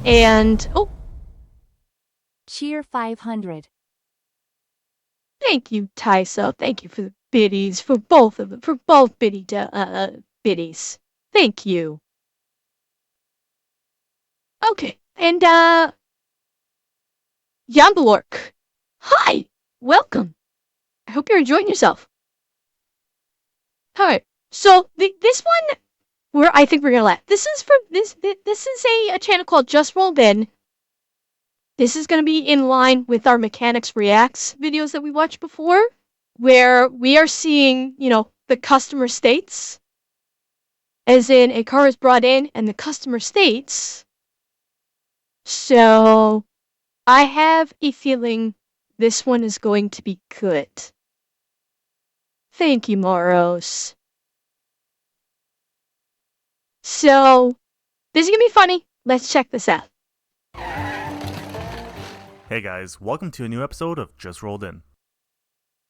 And, oh, Cheer 500. thank you, Tyso. Thank you for the biddies, for both of them, for both biddies. Thank you. Okay, and, Yambalork. Hi! Welcome. I hope you're enjoying yourself. Alright, so this one, I think we're gonna laugh. This is a channel called Just Rolled In. This is gonna be in line with our Mechanics Reacts videos that we watched before, where we are seeing, the customer states, as in a car is brought in and the customer states. So, I have a feeling this one is going to be good. Thank you, Moros. So, this is gonna be funny. Let's check this out. Hey guys, welcome to a new episode of Just Rolled In.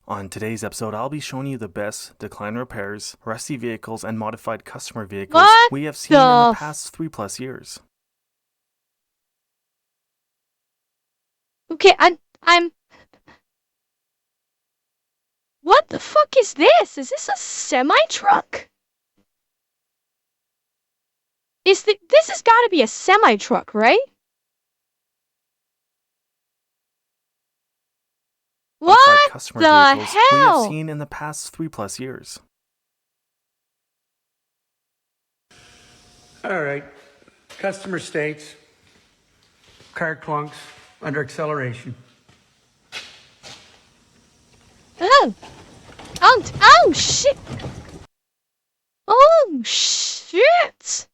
On today's episode, I'll be showing you the best decline repairs, rusty vehicles, and modified customer vehicles we have seen in the past 3+ years. Okay, I'm... What the fuck is this? Is this a semi-truck? This has gotta be a semi-truck, right? What customer the vehicles hell? we have seen in the past 3+ years. Alright, customer states, car clunks, under acceleration. Oh shit! Oh shit!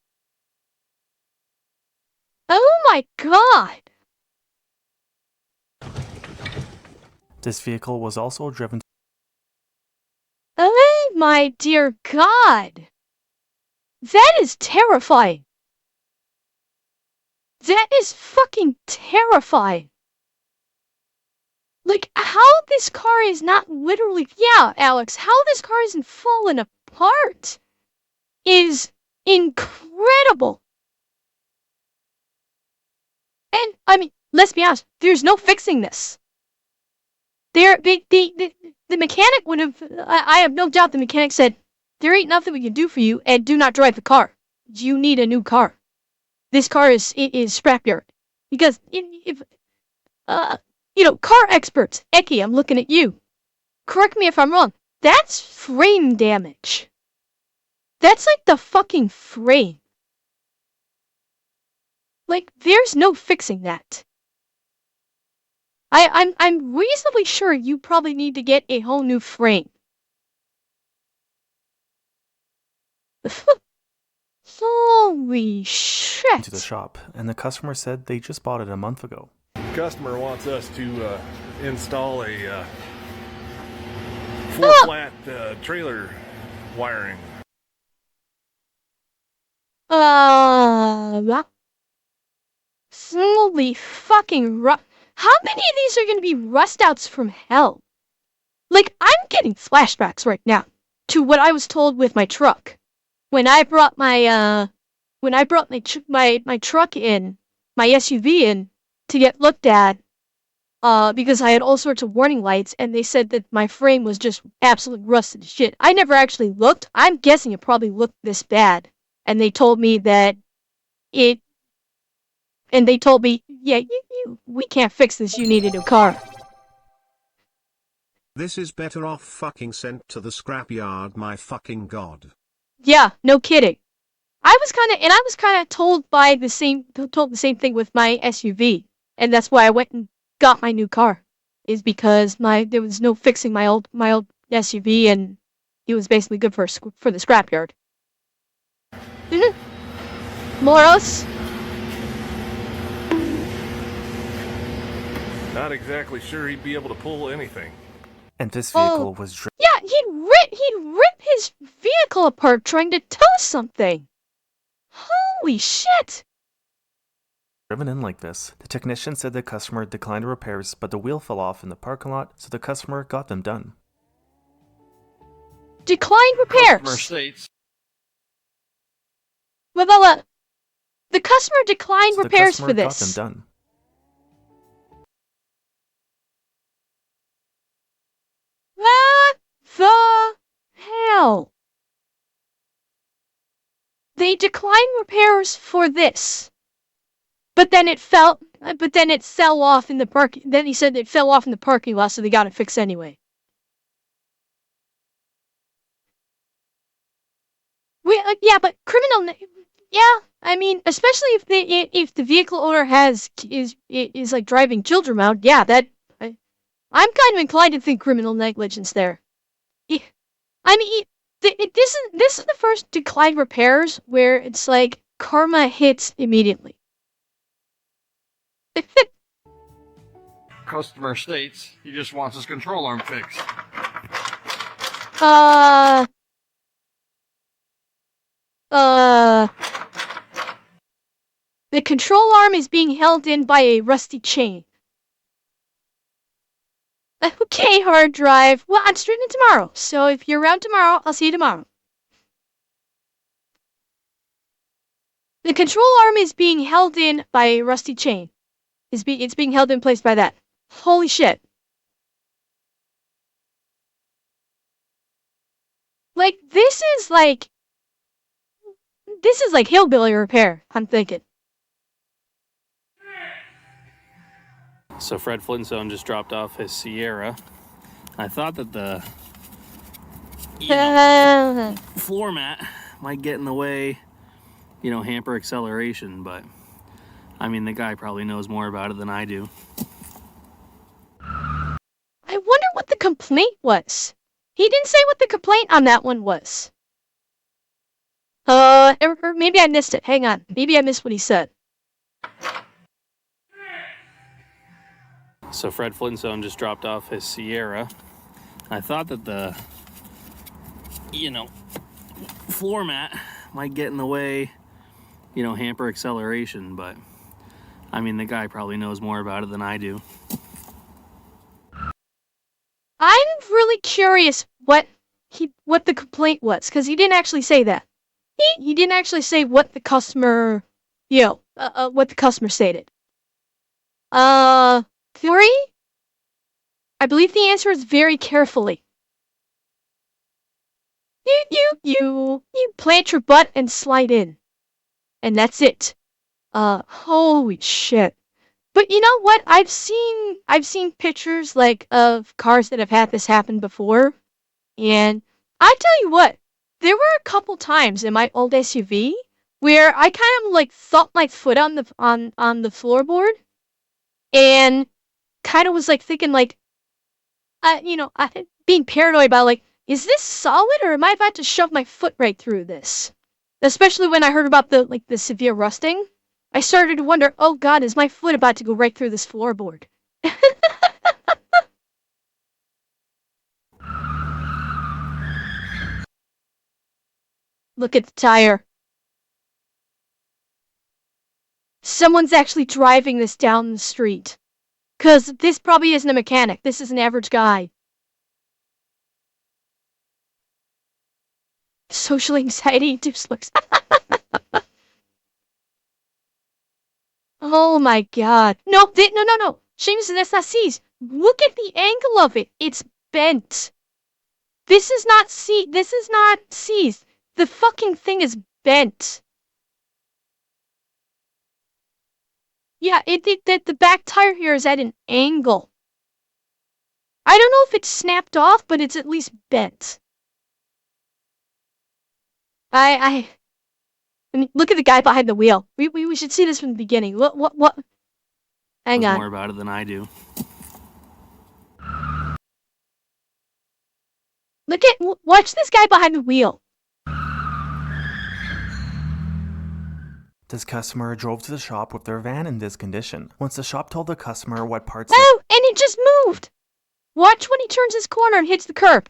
Oh my god! This vehicle was also driven. Oh my dear god! That is terrifying! That is fucking terrifying! Like, how this car is not literally... Yeah, Alex, how this car isn't falling apart is incredible! And, I mean, let's be honest, there's no fixing this. The mechanic would have... I have no doubt the mechanic said, there ain't nothing we can do for you, and do not drive the car. You need a new car. This car is scrapyard. Because, car experts, Eki, I'm looking at you. Correct me if I'm wrong. That's frame damage. That's like the fucking frame. Like, there's no fixing that. I'm reasonably sure you probably need to get a whole new frame. Holy shit. To the shop, and the customer said they just bought it a month ago. Customer wants us to install a full flat trailer wiring. Holy fucking how many of these are gonna be rust outs from hell? Like, I'm getting flashbacks right now to what I was told with my truck. When I brought my my truck in, my SUV in, to get looked at, because I had all sorts of warning lights, and they said that my frame was just absolutely rusted to shit. I never actually looked. I'm guessing it probably looked this bad. And they told me that yeah, we can't fix this, you need a new car. This is better off fucking sent to the scrapyard, my fucking god. Yeah, no kidding. I was kinda told the same thing with my SUV, and that's why I went and got my new car, is because there was no fixing my old SUV, and it was basically good for the scrapyard. Moros? Not exactly sure he'd be able to pull anything. And this vehicle was driven. Yeah, he'd rip his vehicle apart trying to tow something. Holy shit! Driven in like this. The technician said the customer declined repairs, but the wheel fell off in the parking lot, so the customer got them done. Declined repairs. Customer states. Well, The customer declined So repairs the for customer got them this. done. What the hell? They declined repairs for this. But then it fell off in the park. Then he said it fell off in the parking lot, so they got it fixed anyway. Yeah, but yeah, I mean, especially if the vehicle owner is like driving children around. Yeah, I'm kind of inclined to think criminal negligence there. I mean, this is the first declined repairs where it's like karma hits immediately. Customer states he just wants his control arm fixed. The control arm is being held in by a rusty chain. Okay, hard drive. Well, I'm starting tomorrow, so if you're around tomorrow, I'll see you tomorrow. The control arm is being held in by a rusty chain. It's being held in place by that. Holy shit. Like, this is like hillbilly repair, I'm thinking. So Fred Flintstone just dropped off his Sierra. I thought that the floor mat might get in the way, hamper acceleration, but I mean, the guy probably knows more about it than I do. I wonder what the complaint was. He didn't say what the complaint on that one was. Or maybe I missed it. Hang on. Maybe I missed what he said. So Fred Flintstone just dropped off his Sierra. I thought that the, floor mat might get in the way, hamper acceleration, but I mean, the guy probably knows more about it than I do. I'm really curious what the complaint was, because he didn't actually say that. He didn't actually say what the customer, what the customer stated. Theory? I believe the answer is very carefully. You plant your butt and slide in. And that's it. Holy shit. But you know what? I've seen pictures like of cars that have had this happen before. And I tell you what, there were a couple times in my old SUV where I kind of like thumped my foot on the floorboard and kind of was like thinking like being paranoid about like, is this solid or am I about to shove my foot right through this? Especially when I heard about the severe rusting. I started to wonder, oh god, is my foot about to go right through this floorboard? Look at the tire. Someone's actually driving this down the street. 'Cause this probably isn't a mechanic. This is an average guy. Social anxiety induced looks. Oh my god. No. Seamus, that's not C's. Look at the angle of it. It's bent. This is not C's. The fucking thing is bent. Yeah, the back tire here is at an angle. I don't know if it's snapped off, but it's at least bent. I mean, look at the guy behind the wheel. We should see this from the beginning. What? Hang on. More about it than I do. Watch this guy behind the wheel. This customer drove to the shop with their van in this condition. Once the shop told the customer what parts... Oh, and it just moved! Watch when he turns his corner and hits the curb.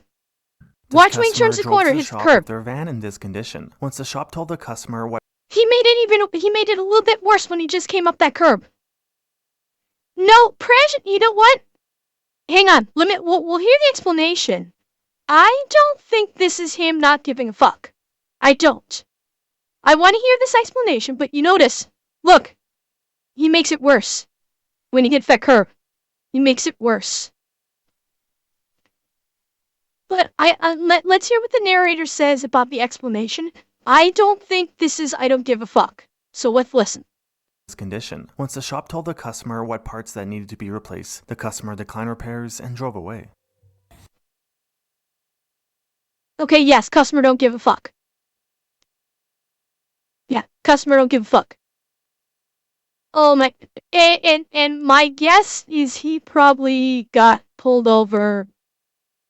Watch when he turns the corner and hits the curb. Their van in this condition. Once the shop told the customer what... He made it a little bit worse when he just came up that curb. No, you know what? Hang on, we'll hear the explanation. I don't think this is him not giving a fuck. I don't. I want to hear this explanation, but you notice, Look, he makes it worse. When he hits that curb, he makes it worse. But let's hear what the narrator says about the explanation. I don't think this is I don't give a fuck. So let's listen. Condition. Once the shop told the customer what parts that needed to be replaced, the customer declined repairs and drove away. Okay, yes, customer don't give a fuck. Yeah, customer don't give a fuck. Oh my, and my guess is he probably got pulled over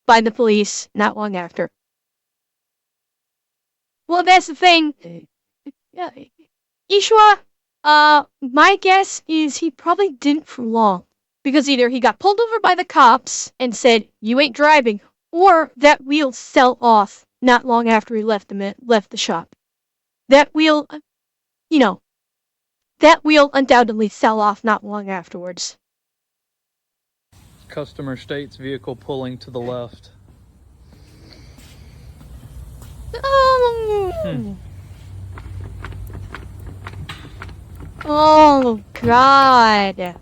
by the police not long after. Well, that's the thing. Yeah, Ishwa, my guess is he probably didn't for long. Because either he got pulled over by the cops and said, you ain't driving, or that wheel fell off not long after he left the shop. That wheel, that wheel undoubtedly fell off not long afterwards. Customer states vehicle pulling to the left. Oh, God.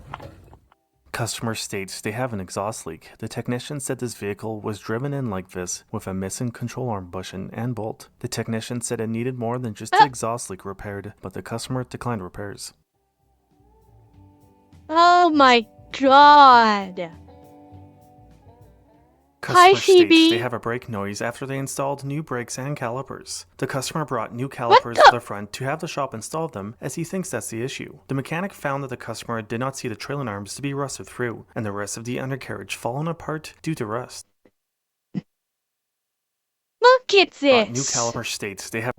Customer states they have an exhaust leak. The technician said this vehicle was driven in like this with a missing control arm bushing and bolt. The technician said it needed more than just the exhaust leak repaired, but the customer declined repairs. Oh my God. Customer Hi, states Phoebe. they have a brake noise after they installed new brakes and calipers. The customer brought new calipers to the front to have the shop install them, as he thinks that's the issue. The mechanic found that the customer did not see the trailing arms to be rusted through, and the rest of the undercarriage fallen apart due to rust. Look at Brought new this. caliper states they have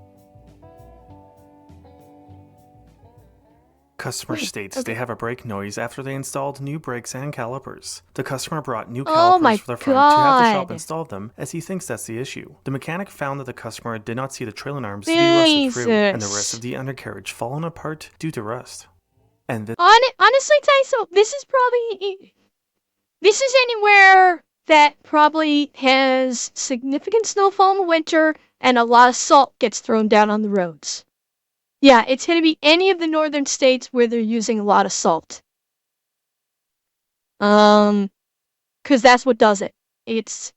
Customer states they have a brake noise after they installed new brakes and calipers. The customer brought new calipers for the front to have the shop install them, as he thinks that's the issue. The mechanic found that the customer did not see the trailing arms to be rusted through, and the rest of the undercarriage fallen apart due to rust. And honestly, Tyso, this is anywhere that probably has significant snowfall in the winter and a lot of salt gets thrown down on the roads. Yeah, it's going to be any of the northern states where they're using a lot of salt. Because that's what does it. It's,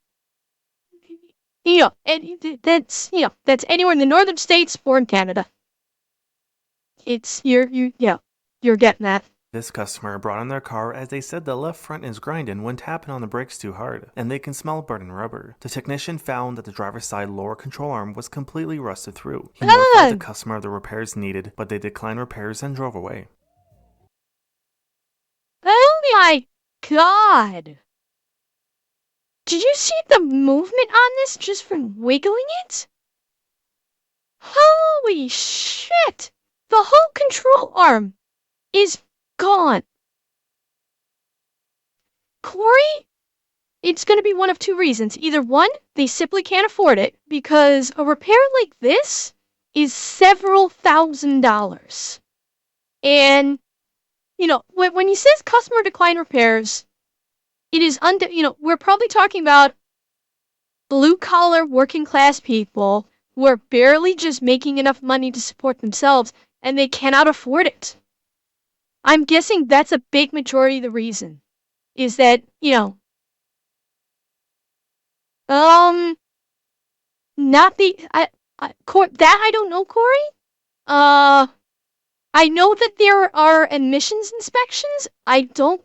that's anywhere in the northern states or in Canada. It's, you're getting that. this customer brought in their car as they said the left front is grinding when tapping on the brakes too hard, and they can smell burning rubber. The technician found that the driver's side lower control arm was completely rusted through. He notified the customer of the repairs needed, but they declined repairs and drove away. Oh my God! Did you see the movement on this just from wiggling it? Holy shit! The whole control arm is gone. Corey, it's going to be one of two reasons. Either one, they simply can't afford it because a repair like this is several $1,000s. And, when he says customer decline repairs, it is, we're probably talking about blue-collar working-class people who are barely just making enough money to support themselves, and they cannot afford it. I'm guessing that's a big majority of the reason. Is that, not the, that I don't know, Corey. I know that there are emissions inspections. I don't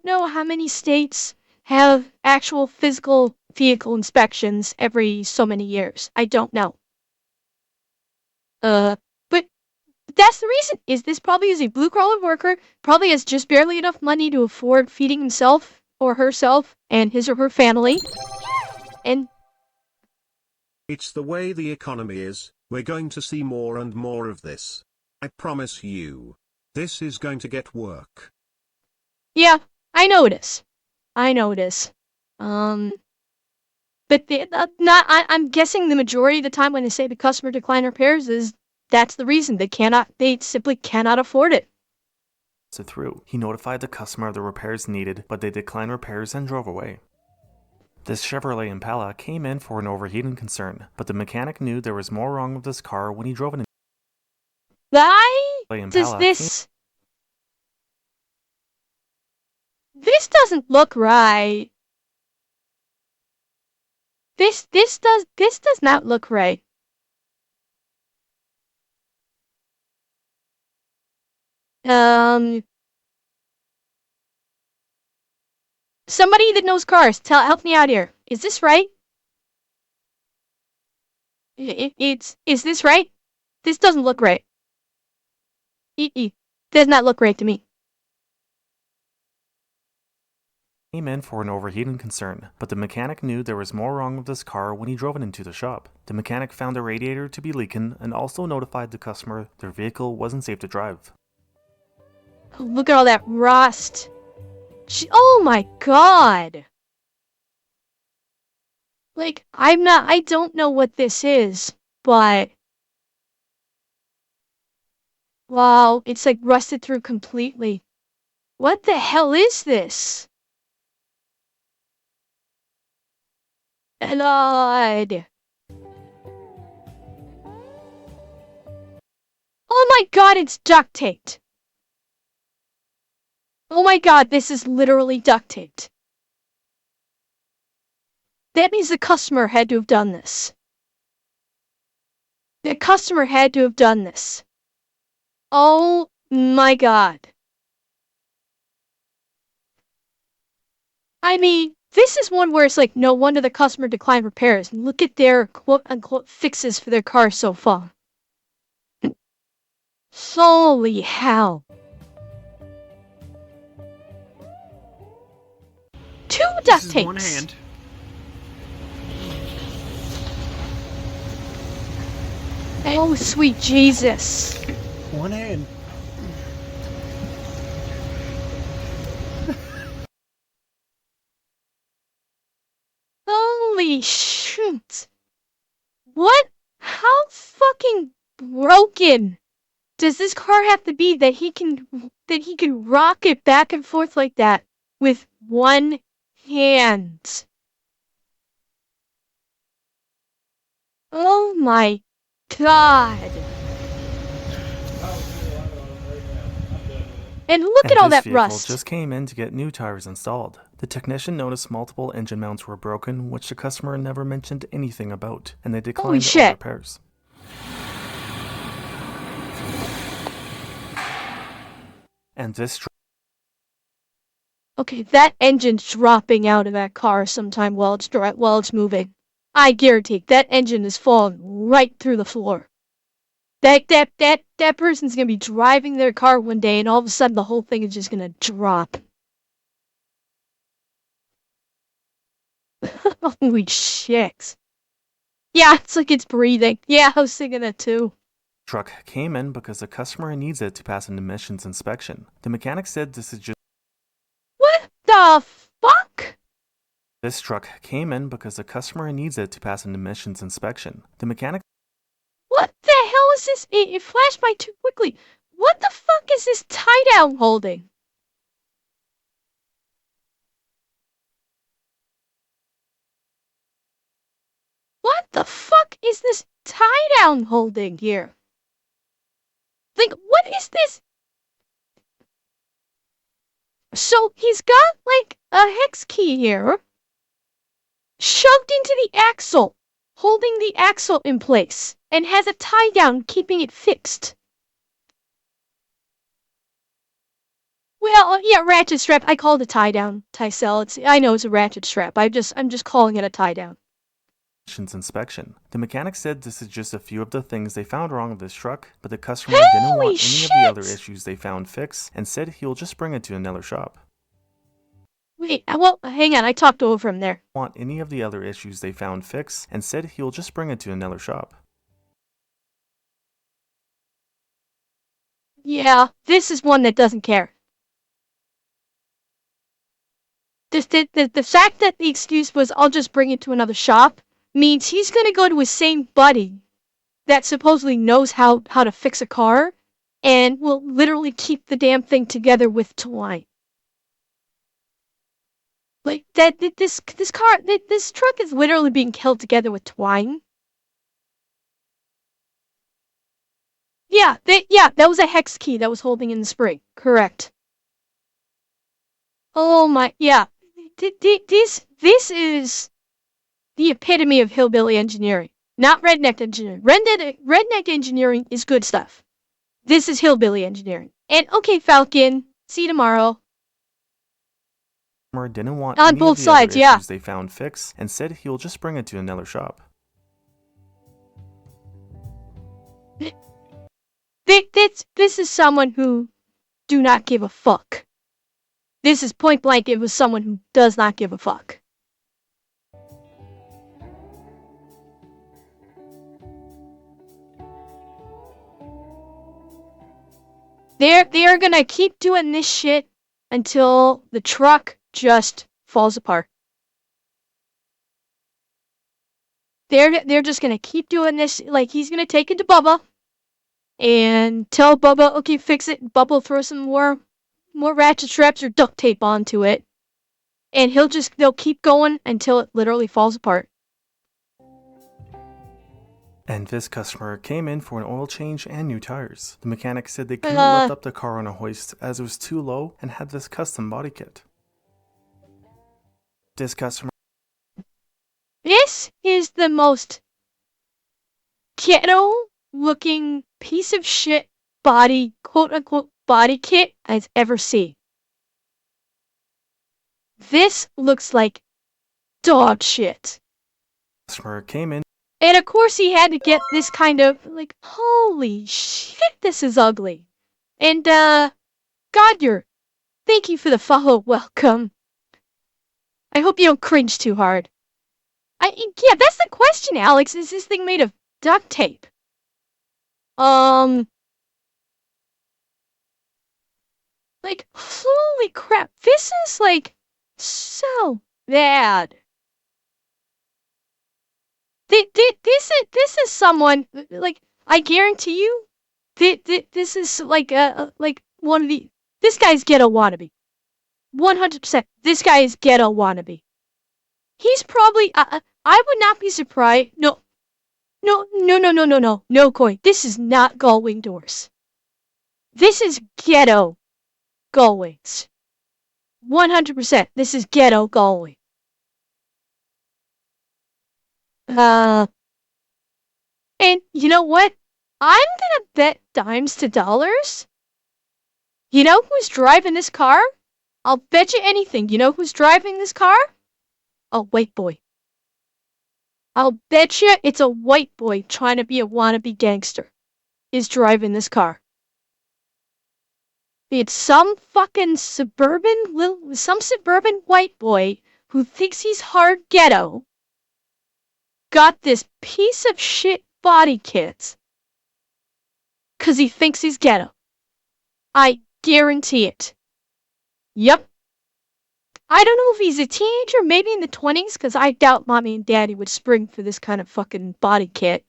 know how many states have actual physical vehicle inspections every so many years. I don't know. But that's the reason. Is this probably is a blue-collar worker, probably has just barely enough money to afford feeding himself or herself and his or her family. And it's the way the economy is. We're going to see more and more of this. I promise you. This is going to get work. Yeah, I know it is. But I'm guessing the majority of the time when they say the customer decline repairs is that's the reason. They simply cannot afford it. Through. He notified the customer of the repairs needed, but they declined repairs and drove away. This Chevrolet Impala came in for an overheating concern, but the mechanic knew there was more wrong with this car when he drove it. I does this doesn't look right. This does not look right. Somebody that knows cars, help me out here. Is this right? Is this right? This doesn't look right. Does not look right to me. Came in for an overheating concern, but the mechanic knew there was more wrong with this car when he drove it into the shop. The mechanic found the radiator to be leaking and also notified the customer their vehicle wasn't safe to drive. Oh, look at all that rust. Oh my god. Like, I don't know what this is, but wow, it's like rusted through completely. What the hell is this? Lord. Oh my god, it's duct taped. Oh my god, this is literally duct taped. That means the customer had to have done this. The customer had to have done this. Oh my god. I mean, this is one where it's like, no wonder the customer declined repairs. Look at their quote-unquote fixes for their car so far. Holy hell. 2 duct tapes. One hand. Oh, sweet Jesus. One hand. Holy shoot. What? How fucking broken does this car have to be that he can rock it back and forth like that with one hand? Oh my god. And look at all this that vehicle rust. just came in to get new tires installed. The technician noticed multiple engine mounts were broken, which the customer never mentioned anything about, and they declined all repairs. And this Okay, that engine's dropping out of that car sometime while it's moving. I guarantee that engine is falling right through the floor. That person's gonna be driving their car one day and all of a sudden the whole thing is just gonna drop. Holy shit. Yeah, it's like it's breathing. Yeah, I was thinking that too. Truck came in because the customer needs it to pass an emissions inspection. The mechanic said this is just... What the fuck? This truck came in because the customer needs it to pass an emissions inspection. The mechanic... What the hell is this? It flashed by too quickly. What the fuck is this tie-down holding? What the fuck is this tie-down holding here? Like, what is this? So he's got, like, a hex key here, shoved into the axle, holding the axle in place, and has a tie-down keeping it fixed. Well, yeah, ratchet strap. I call it a tie-down. Tie-cell. I know it's a ratchet strap. I'm just calling it a tie-down. Inspection. The mechanic said this is just a few of the things they found wrong with this truck, but the customer didn't want any of the other issues they found fixed and said he'll just bring it to another shop. Wait, well, hang on, I talked over him there. Want any of the other issues they found fixed and said he'll just bring it to another shop. Yeah, this is one that doesn't care. The fact that the excuse was, I'll just bring it to another shop, means he's gonna go to his same buddy that supposedly knows how to fix a car and will literally keep the damn thing together with twine. Like, this truck is literally being held together with twine. Yeah, that was a hex key that was holding in the spring. Correct. Oh my, yeah. This is the epitome of hillbilly engineering. Not redneck engineering. Redneck engineering is good stuff. This is hillbilly engineering. And okay, Falcon, see you tomorrow. Didn't want On any of both the sides, other yeah. issues they found fixed and said he'll just bring it to another shop. This is someone who do not give a fuck. This is point blank, it was someone who does not give a fuck. They're gonna keep doing this shit until the truck just falls apart. They're just gonna keep doing this. Like, he's gonna take it to Bubba and tell Bubba, okay, fix it. Bubba will throw some more ratchet straps or duct tape onto it, and they'll keep going until it literally falls apart. And this customer came in for an oil change and new tires. The mechanic said they couldn't lift up the car on a hoist as it was too low and had this custom body kit. This customer... This is the most ghetto-looking piece of shit body, quote-unquote, body kit I've ever seen. This looks like dog shit. Customer came in. And of course he had to get this kind of, like, holy shit, this is ugly. And, Godyer, thank you for the follow, welcome. I hope you don't cringe too hard. Yeah, that's the question, Alex. Is this thing made of duct tape? Like, holy crap, this is, like, so bad. This is someone, like, I guarantee you, this is like one of the, this guy's ghetto wannabe. 100%, this guy is ghetto wannabe. He's probably, I would not be surprised, no, Koi, this is not gullwing doors. This is ghetto gullwings. 100%, this is ghetto gullwing. And you know what? I'm gonna bet dimes to dollars. You know who's driving this car? I'll bet you anything. You know who's driving this car? A white boy. I'll bet you it's a white boy trying to be a wannabe gangster is driving this car. It's some fucking suburban white boy who thinks he's hard ghetto got this piece of shit body kit 'cause he thinks he's ghetto. I guarantee it. Yep. I don't know if he's a teenager, maybe in the 20s, 'cause I doubt mommy and daddy would spring for this kind of fucking body kit.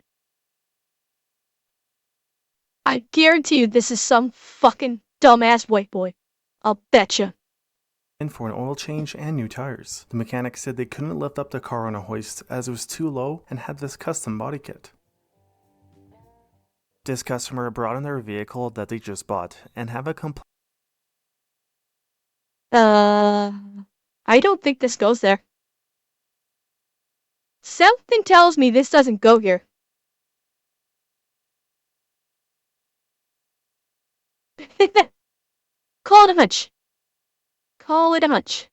I guarantee you this is some fucking dumbass white boy. I'll betcha. In for an oil change and new tires. The mechanic said they couldn't lift up the car on a hoist as it was too low and had this custom body kit. This customer brought in their vehicle that they just bought and have a complaint. I don't think this goes there. Something tells me this doesn't go here. Call it a hunch. Call it a hunch.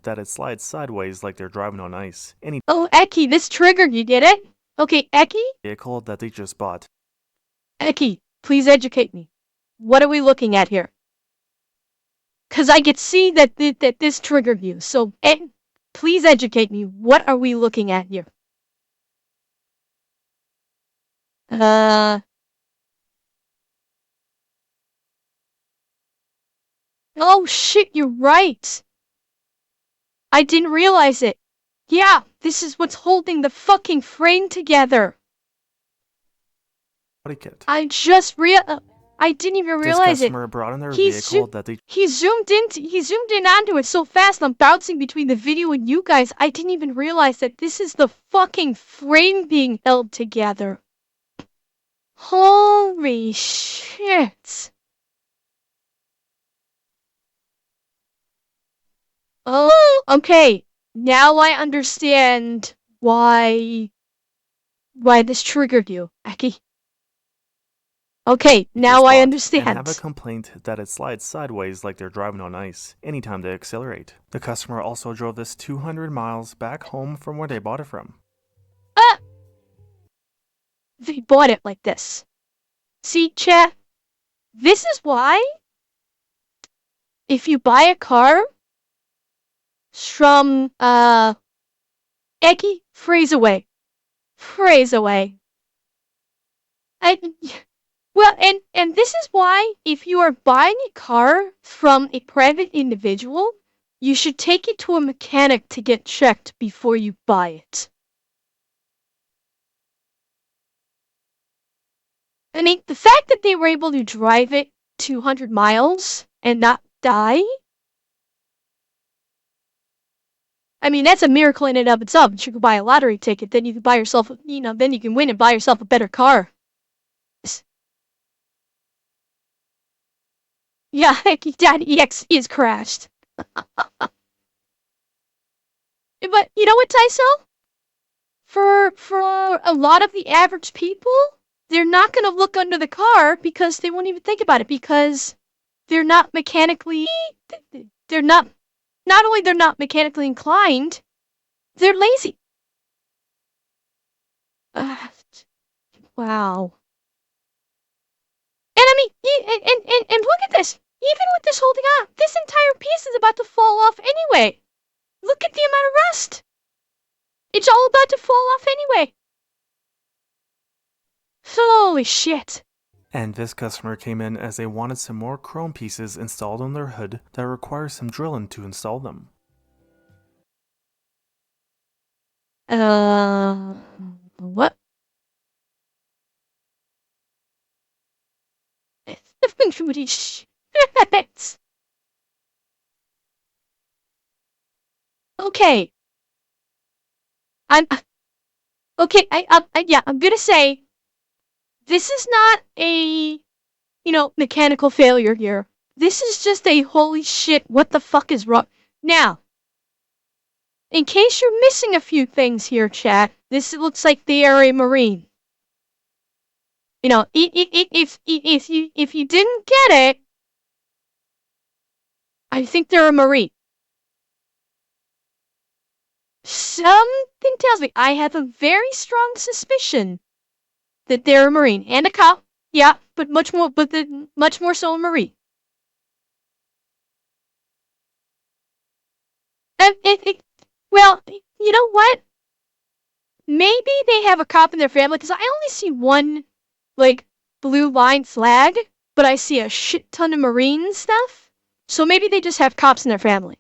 That it slides sideways like they're driving on ice. Any Oh, Eki, this triggered you, did it? Okay, Eki? vehicle that they just bought. Eki, please educate me. What are we looking at here? 'Cause I could see that this triggered you, so please educate me. What are we looking at here? Oh shit, you're right. I didn't realize it. Yeah, this is what's holding the fucking frame together. Body kit. I didn't even realize this it. customer brought in their vehicle that they... He zoomed in onto it so fast I'm bouncing between the video and you guys. I didn't even realize that this is the fucking frame being held together. Holy shit. Oh, okay. Now I understand why this triggered you, Aki. Okay, now I understand. And have a complaint that it slides sideways like they're driving on ice anytime they accelerate. The customer also drove this 200 miles back home from where they bought it from. They bought it like this. See, chat? This is why if you buy a car from, Eki, phrase away. Phrase away. Well, and this is why if you are buying a car from a private individual, you should take it to a mechanic to get checked before you buy it. I mean, the fact that they were able to drive it 200 miles and not die, I mean, that's a miracle in and of itself. You could buy a lottery ticket, then you can buy yourself, then you can win and buy yourself a better car. Yeah, Dad EX is crashed. But you know what, Taiso? For a lot of the average people, they're not gonna look under the car because they won't even think about it because they're not mechanically, not only they're not mechanically inclined, they're lazy. Wow. And I mean, and look at this. Even with this holding on, this entire piece is about to fall off anyway. Look at the amount of rust. It's all about to fall off anyway. Holy shit. And this customer came in as they wanted some more chrome pieces installed on their hood that require some drilling to install them. What? Okay. I'm okay. I'm gonna say this is not a mechanical failure here. This is just a holy shit. What the fuck is wrong? Now, in case you're missing a few things here, chat. This looks like they are a Marine. If you didn't get it, I think they're a Marine. Something tells me I have a very strong suspicion that they're a Marine and a cop. Yeah, but much more so a Marine. Well, you know what? Maybe they have a cop in their family because I only see one, blue line flag, but I see a shit ton of Marine stuff. So maybe they just have cops in their family.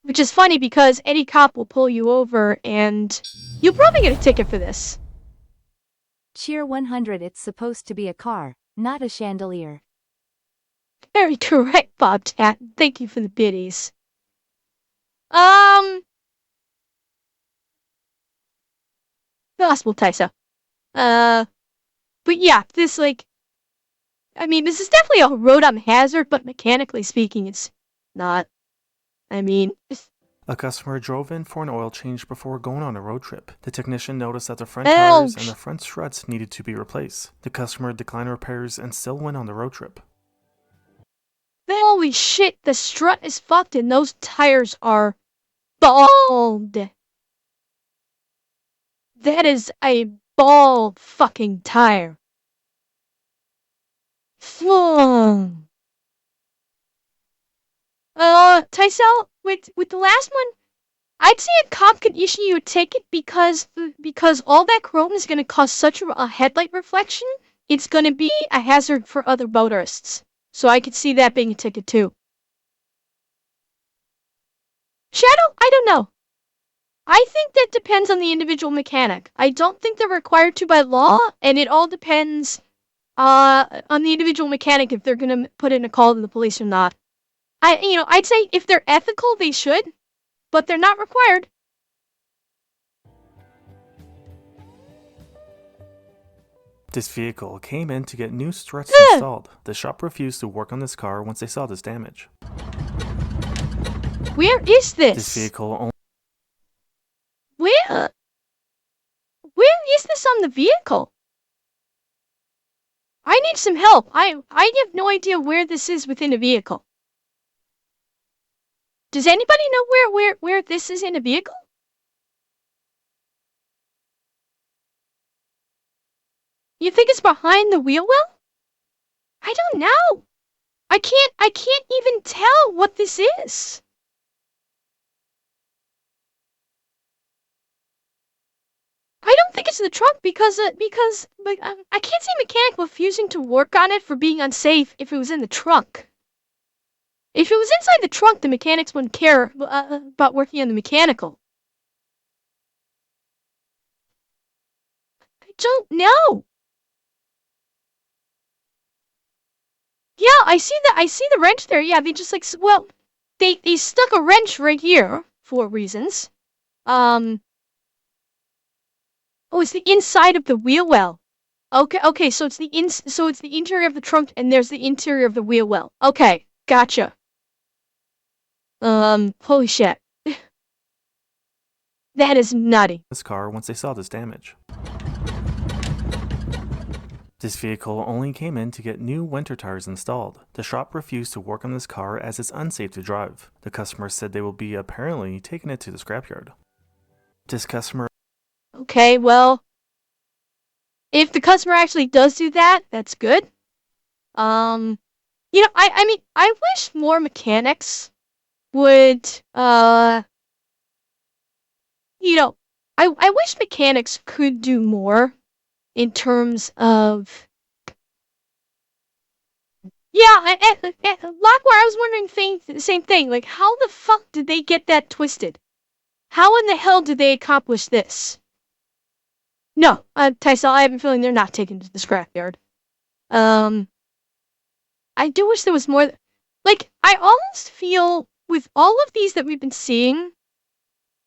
Which is funny because any cop will pull you over and you'll probably get a ticket for this. Cheer 100. It's supposed to be a car, not a chandelier. Very correct, Bobcat. Thank you for the biddies. Gospel Tyso. But yeah, this this is definitely a road hazard, but mechanically speaking, it's not. A customer drove in for an oil change before going on a road trip. The technician noticed that the front tires and the front struts needed to be replaced. The customer declined repairs and still went on the road trip. Holy shit, the strut is fucked and those tires are bald. That is a bald fucking tire. Tysel, with the last one, I'd say a cop could issue you a ticket because all that chrome is gonna cause such a headlight reflection. It's gonna be a hazard for other motorists. So I could see that being a ticket too. Shadow, I don't know. I think that depends on the individual mechanic. I don't think they're required to by law, and it all depends on the individual mechanic if they're gonna put in a call to the police or not. I'd say if they're ethical, they should, but they're not required. This vehicle came in to get new struts installed. The shop refused to work on this car once they saw this damage. Where is this? This vehicle only... Where is this on the vehicle? I need some help. I have no idea where this is within a vehicle. Does anybody know where this is in a vehicle? You think it's behind the wheel well? I don't know. I can't even tell what this is. I don't think it's in the trunk because I can't see a mechanic refusing to work on it for being unsafe if it was in the trunk. If it was inside the trunk, the mechanics wouldn't care about working on the mechanical. I don't know. Yeah, I see the wrench there. Yeah, they just they stuck a wrench right here for reasons. Oh, it's the inside of the wheel well. Okay, so it's the interior of the trunk and there's the interior of the wheel well. Okay, gotcha. Holy shit. That is nutty. This car once they saw this damage. This vehicle only came in to get new winter tires installed. The shop refused to work on this car as it's unsafe to drive. The customer said they will be apparently taking it to the scrapyard. This customer... Okay, well, if the customer actually does do that, that's good. I mean, I wish more mechanics would, I wish mechanics could do more in terms of, Lockwire, I was wondering the same thing, like, how the fuck did they get that twisted? How in the hell did they accomplish this? No, Tysel, I have a feeling they're not taken to the scrapyard. I do wish there was more, like, I almost feel, with all of these that we've been seeing,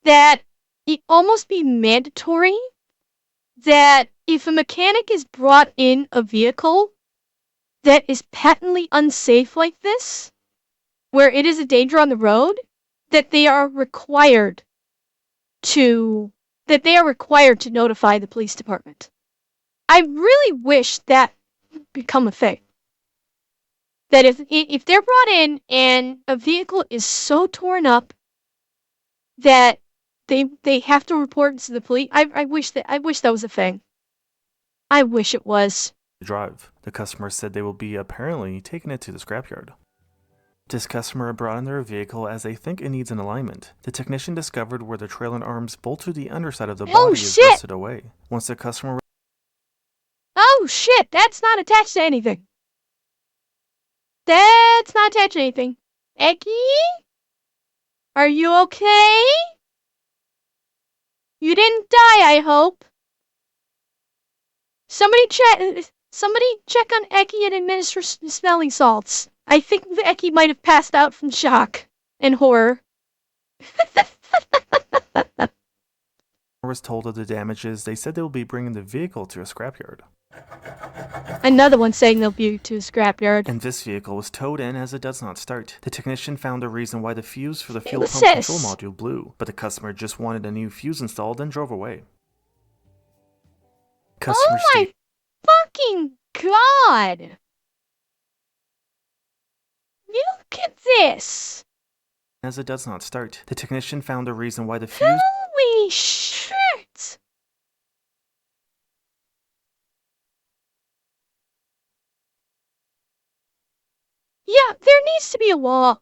that it almost be mandatory that if a mechanic is brought in a vehicle that is patently unsafe like this, where it is a danger on the road, that they are required to notify the police department. I really wish that would become a thing. That if they're brought in and a vehicle is so torn up that they have to report to the police, I wish that was a thing. I wish it was. Drive. The customer said they will be apparently taking it to the scrapyard. This customer brought in their vehicle as they think it needs an alignment. The technician discovered where the trailer arms bolt to the underside of the body is rusted away. Once the customer... Oh shit, that's not attached to anything. That's not attached to anything. Eki? Are you okay? You didn't die, I hope. Somebody check on Eki and administer smelling salts. I think Eki might have passed out from shock and horror. was told of the damages, they said they will be bringing the vehicle to a scrapyard. Another one saying they'll be to a scrapyard. And this vehicle was towed in as it does not start. The technician found a reason why the fuse for the fuel pump control module blew, but the customer just wanted a new fuse installed and drove away. Customer oh my fucking god! Look at this! As it does not start, the technician found a reason why the fuse... Holy shit! Yeah, there needs to be a law.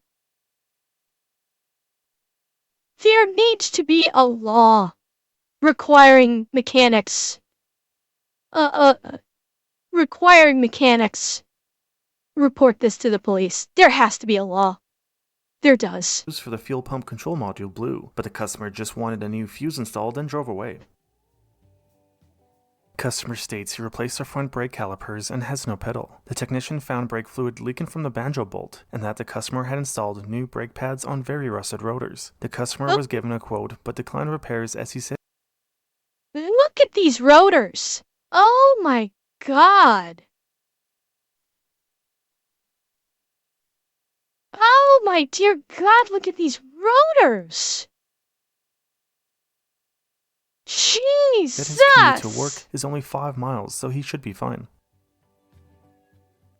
There needs to be a law requiring mechanics. Requiring mechanics report this to the police. There has to be a law. There does. Fuse for the fuel pump control module blew, but the customer just wanted a new fuse installed and drove away. Customer states he replaced the front brake calipers and has no pedal. The technician found brake fluid leaking from the banjo bolt, and that the customer had installed new brake pads on very rusted rotors. The customer was given a quote, but declined repairs as he said, "Look at these rotors! Oh my god. Oh my dear god, look at these rotors. Jesus! His commute to work is only 5 miles, so he should be fine.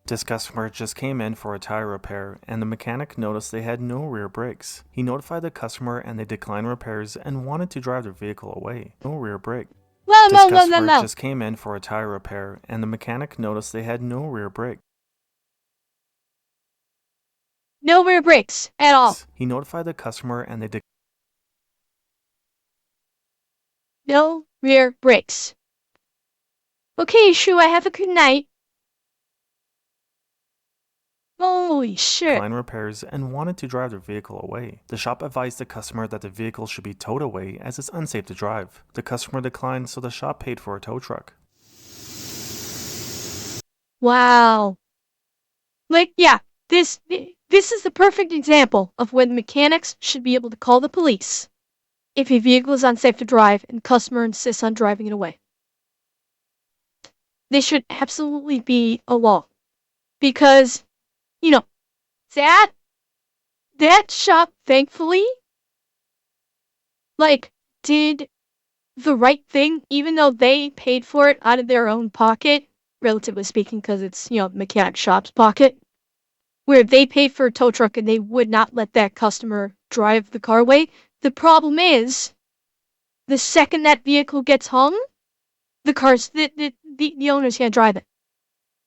This customer just came in for a tire repair, and the mechanic noticed they had no rear brakes. He notified the customer and they declined repairs and wanted to drive their vehicle away. No rear brake. This customer just came in for a tire repair, and the mechanic noticed they had no rear brake. No rear brakes at all. He notified the customer and they No rear brakes. Okay, Shu, I have a good night. Holy shit. declined repairs and wanted to drive their vehicle away. The shop advised the customer that the vehicle should be towed away as it's unsafe to drive. The customer declined, so the shop paid for a tow truck. Wow. Like, yeah, this is the perfect example of when mechanics should be able to call the police if a vehicle is unsafe to drive and the customer insists on driving it away. They should absolutely be a law. Because, you know, that shop, thankfully, like, did the right thing, even though they paid for it out of their own pocket, relatively speaking, because it's, mechanic shop's pocket, where they paid for a tow truck and they would not let that customer drive the car away. The problem is, the second that vehicle gets hung, the owners can't drive it.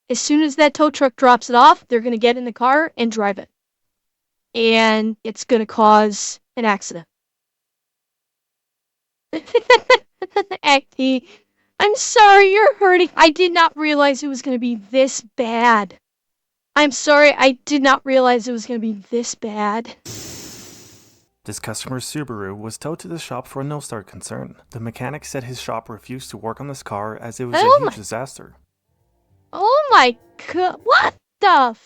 As soon as that tow truck drops it off, they're going to get in the car and drive it. And it's going to cause an accident. Acty, I'm sorry you're hurting. I did not realize it was going to be this bad. I'm sorry, I did not realize it was going to be this bad. This customer's Subaru was towed to the shop for a no-start concern. The mechanic said his shop refused to work on this car as it was a huge disaster. Oh my god, what the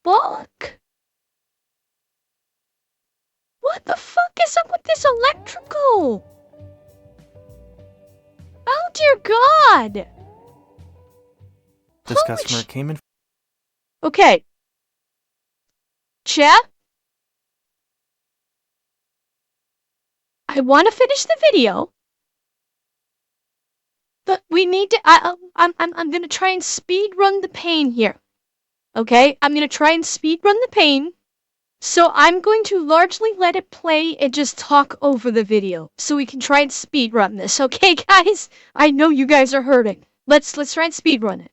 fuck? What the fuck is up with this electrical? Oh dear god! This customer came in. Okay. Chat? I want to finish the video. But we need to, I'm gonna try and speed run the pain here. Okay? I'm gonna try and speed run the pain. So I'm going to largely let it play and just talk over the video. So we can try and speed run this. Okay, guys? I know you guys are hurting. Let's try and speed run it.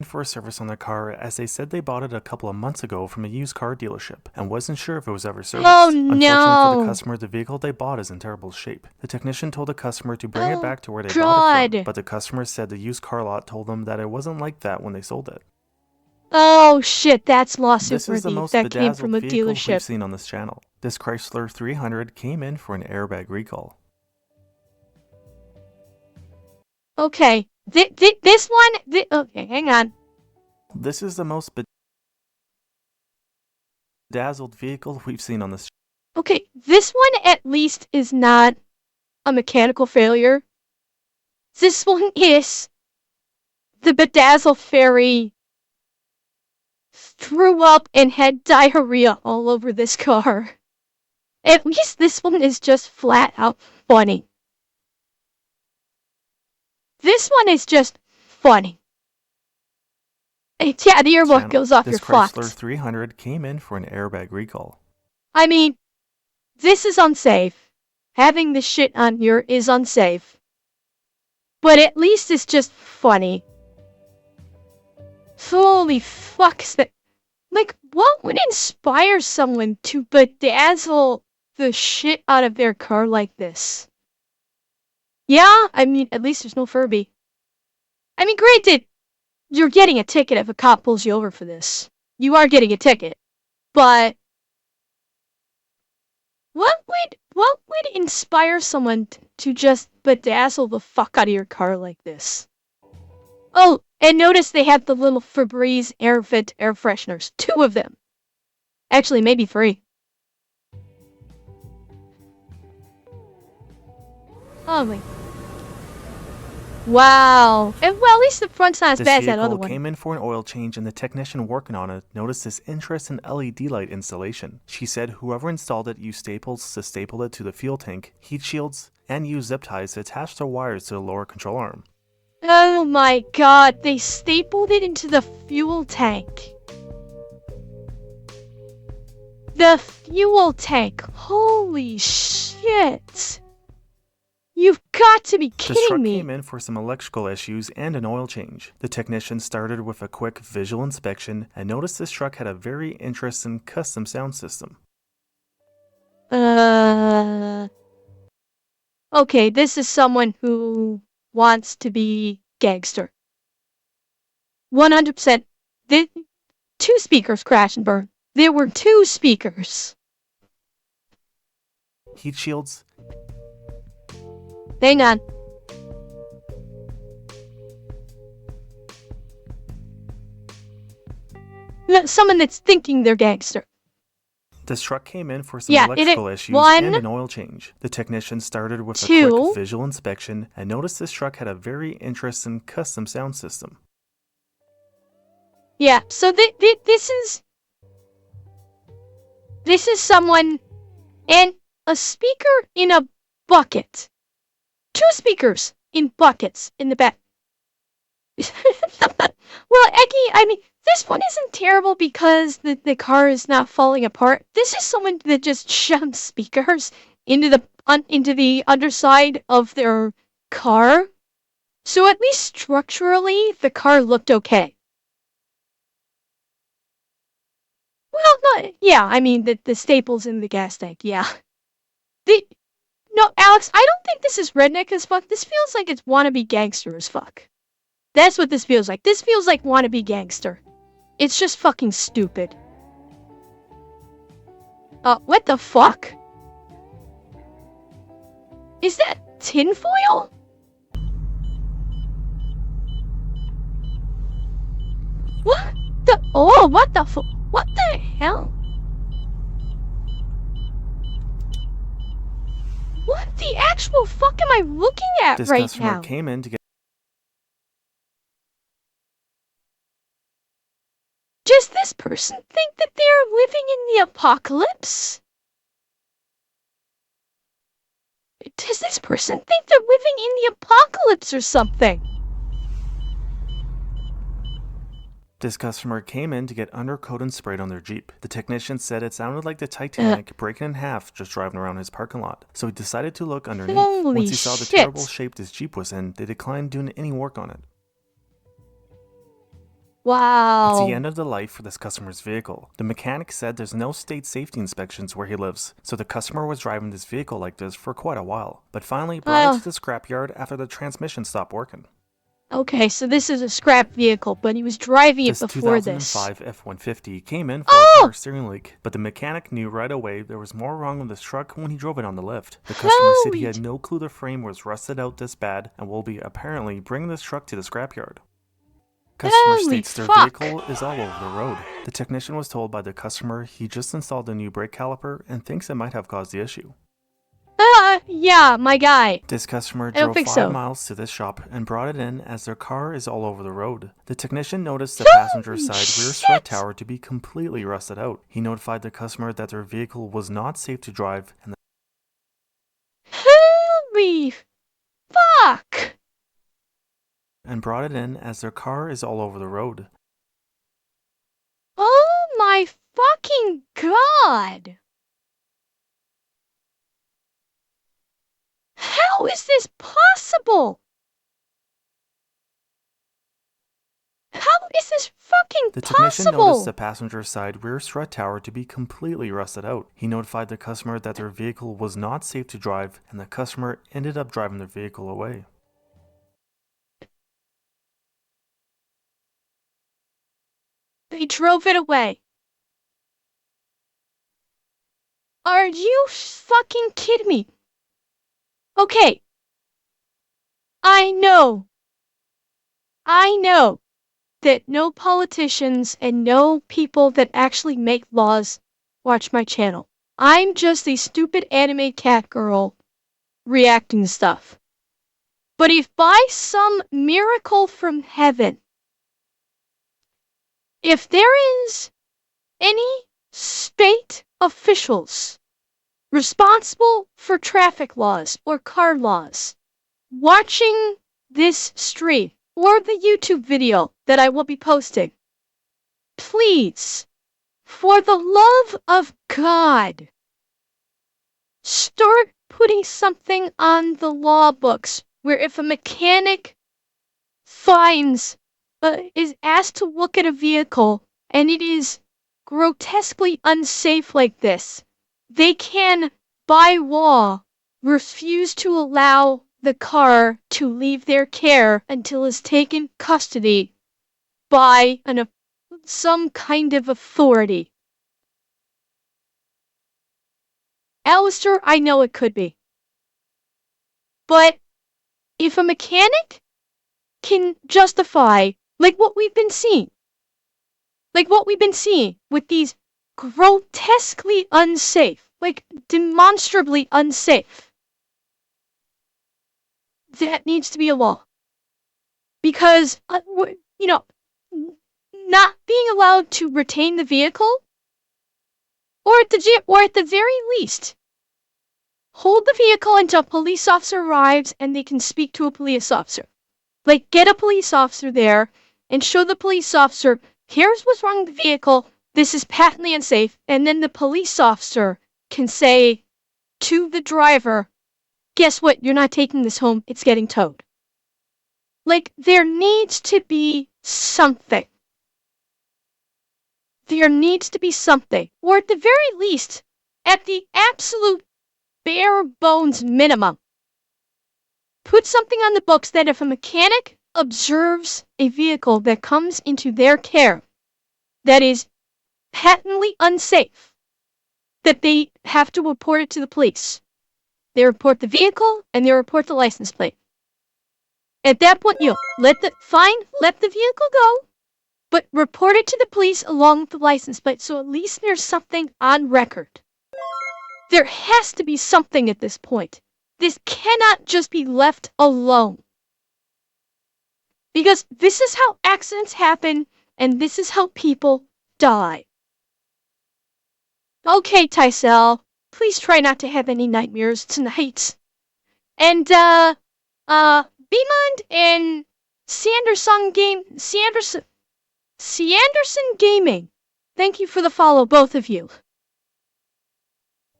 For a service on their car as they said they bought it a couple of months ago from a used car dealership and wasn't sure if it was ever serviced. Oh no! Unfortunately for the customer, the vehicle they bought is in terrible shape. The technician told the customer to bring it back to where they bought it from, but the customer said the used car lot told them that it wasn't like that when they sold it. Oh shit, that's lawsuit This is the worthy. most That came bedazzled from a vehicle we've dealership. seen on this channel. This Chrysler 300 came in for an airbag recall. Okay, this one, okay, hang on. This is the most bedazzled vehicle we've seen on this. Okay, this one at least is not a mechanical failure. This one is the Bedazzle Fairy threw up and had diarrhea all over this car. At least this one is just flat out funny. This one is just funny. Yeah, the earbud goes off your Chrysler Fox. 300 came in for an airbag recall. I mean, this is unsafe. Having this shit on here is unsafe. But at least it's just funny. Holy fucks that. Like, what would inspire someone to bedazzle the shit out of their car like this? Yeah, I mean, at least there's no Furby. I mean, granted, you're getting a ticket if a cop pulls you over for this. You are getting a ticket. But what would inspire someone to just bedazzle the fuck out of your car like this? Oh, and notice they have the little Febreze air vent air fresheners. 2 of them. Actually, maybe 3. Oh my. Wow. And well, at least the front's not as This bad as that vehicle other one. came in for an oil change, and the technician working on it noticed this interest in LED light installation. She said whoever installed it used staples to staple it to the fuel tank, heat shields, and used zip ties to attach the wires to the lower control arm. Oh my god, they stapled it into the fuel tank. The fuel tank. Holy shit. You've got to be This kidding truck me. came in for some electrical issues and an oil change. The technician started with a quick visual inspection and noticed this truck had a very interesting custom sound system. Okay, this is someone who wants to be gangster. 100%. Two speakers crash and burn. There were two speakers. Heat shields. Hang on. Someone that's thinking they're gangster. This truck came in for some Yeah, electrical issues one, and an oil change. The technician started with a two. quick visual inspection and noticed this truck had a very interesting custom sound system. Yeah, so this is someone and a speaker in a bucket. Two speakers in buckets in the back. Well, Eki, I mean, this one isn't terrible because the car is not falling apart. This is someone that just shoved speakers into the underside of their car. So at least structurally, the car looked okay. Well, yeah, I mean, the staples in the gas tank, yeah. No, Alex, I don't think this is redneck as fuck. This feels like it's wannabe gangster as fuck. That's what this feels like. This feels like wannabe gangster. It's just fucking stupid. What the fuck? Is that tinfoil? What the? Oh, what the fuck? What the hell? What the actual fuck am I looking at This right customer now? came in to get Does this person think that they're living in the apocalypse? Does this person think they're living in the apocalypse or something? This customer came in to get undercoat and sprayed on their Jeep. The technician said it sounded like the Titanic breaking in half just driving around his parking lot. So he decided to look underneath. Holy Once he saw the shit. terrible shape his Jeep was in, they declined doing any work on it. Wow. It's the end of the life for this customer's vehicle. The mechanic said there's no state safety inspections where he lives, so the customer was driving this vehicle like this for quite a while, but finally brought it to the scrapyard after the transmission stopped working. Okay, so this is a scrap vehicle, but he was driving it This before 2005 this. F-150 came in for a power steering leak, but the mechanic knew right away there was more wrong with this truck when he drove it on the lift. The customer said he had no clue the frame was rusted out this bad and will be apparently bringing this truck to the scrapyard. Customer states their vehicle is all over the road. The technician was told by the customer he just installed a new brake caliper and thinks it might have caused the issue. Yeah, my guy. This customer I don't drove think 5 so. miles to this shop and brought it in as their car is all over the road. The technician noticed the passenger side rear strut tower to be completely rusted out. He notified the customer that their vehicle was not safe to drive and Holy fuck. brought it in as their car is all over the road. Oh my fucking god. How is this possible? How is this fucking The technician possible? noticed the passenger side rear strut tower to be completely rusted out. He notified the customer that their vehicle was not safe to drive and the customer ended up driving their vehicle away. They drove it away. Are you fucking kidding me? Okay. I know that no politicians and no people that actually make laws watch my channel. I'm just a stupid anime cat girl reacting to stuff. But if by some miracle from heaven, if there is any state officials responsible for traffic laws or car laws watching this stream or the YouTube video that I will be posting, please, for the love of God, start putting something on the law books where if a mechanic is asked to look at a vehicle and it is grotesquely unsafe like this, they can, by law, refuse to allow the car to leave their care until it's taken custody by some kind of authority. Alistair, I know it could be. But if a mechanic can justify, like what we've been seeing with these grotesquely unsafe, like demonstrably unsafe, that needs to be a law. Because, not being allowed to retain the vehicle, or at the very least, hold the vehicle until a police officer arrives and they can speak to a police officer. Like, get a police officer there and show the police officer, here's what's wrong with the vehicle, this is patently unsafe, and then the police officer can say to the driver, guess what, you're not taking this home, it's getting towed. Like, there needs to be something. There needs to be something. Or at the very least, at the absolute bare bones minimum, put something on the books that if a mechanic observes a vehicle that comes into their care that is patently unsafe, that they have to report it to the police. They report the vehicle and they report the license plate. At that point, let the vehicle go, but report it to the police along with the license plate, so at least there's something on record. There has to be something at this point. This cannot just be left alone. Because this is how accidents happen, and this is how people die. Okay, Tysel, please try not to have any nightmares tonight. And, Beamond and Sanderson Gaming, thank you for the follow, both of you.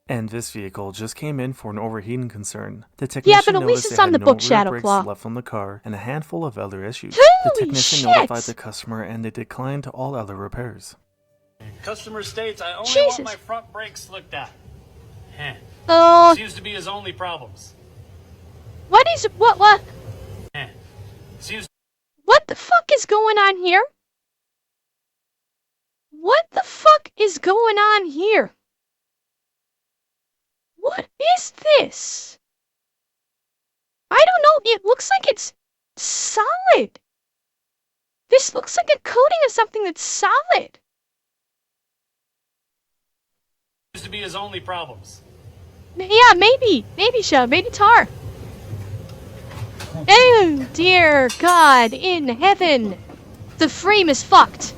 And this vehicle just came in for an overheating concern. The technician but at least noticed it's it on had the no book, rear Shadow brakes Claw. left on the car and a handful of other issues. Holy The technician shit! notified the customer and they declined all other repairs. Customer states I only Jesus. want my front brakes looked at. Seems to be his only problems. What? Seems. What the fuck is going on here? What the fuck is going on here? What is this? I don't know, it looks like it's solid. This looks like a coating of something that's solid. Seems to be his only problems. Yeah, maybe Shadow, maybe tar. Oh dear God in heaven. The frame is fucked.